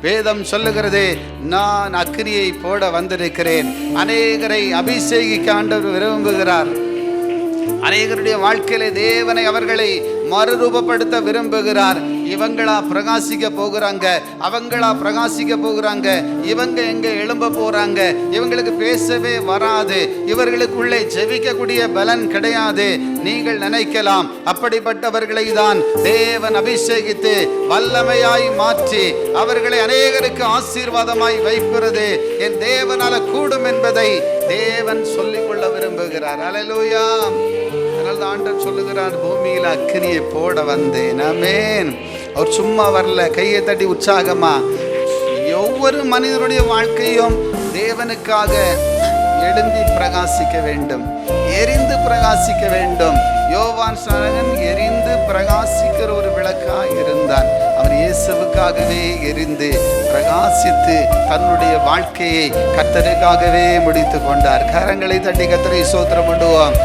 வேதம் சொல்லுகிறது, நான் அக்கினியை போட வந்திருக்கிறேன். அநேகரை அபிஷேகிக்க ஆண்டவர் விரும்புகிறார். அநேகருடைய வாழ்க்கையிலே தேவனை அவர்களை மறுரூபப்படுத்த விரும்புகிறார். இவங்களா பிரகாசிக்க போகிறாங்க, அவங்களா பிரகாசிக்க போகிறாங்க, இவங்க எங்க எழும்ப போறாங்க, இவங்களுக்கு பேசவே வராது, இவர்களுக்குள்ளே ஜெபிக்கக்கூடிய பலன் கிடையாது. நீங்கள் நினைக்கலாம், அப்படிப்பட்டவர்களை தான் தேவன் அபிஷேகித்து வல்லமையாய் மாற்றி அவர்களை அநேகருக்கு ஆசீர்வாதமாய் வைக்கிறது என் தேவனால கூடும் என்பதை தேவன் சொல்லிக் கொள்ள விரும்புகிறார். அல்லேலூயா. ஆண்டவர் சொல்லுகிறார், பூமியில் அக்கினியை போட வந்தேன். ஆமென். அவர் சும்மா வரல, கையை தட்டி உற்சாகமா. ஒவ்வொரு மனிதனுடைய வாழ்க்கையும் தேவனுக்காக எழும்பி பிரகாசிக்க வேண்டும், எரிந்து பிரகாசிக்க வேண்டும். யோவான் ஸ்நானகன் எரிந்து பிரகாசிக்கிற ஒரு விளக்காய் இருந்தான். அவர் இயேசுவுக்காகவே எரிந்து பிரகாசித்து தன்னுடைய வாழ்க்கையை கர்த்தருக்காகவே முடித்து கொண்டார். கரங்களை தட்டி கர்த்தரை ஸ்தோத்திரம் பண்ணுவோம்.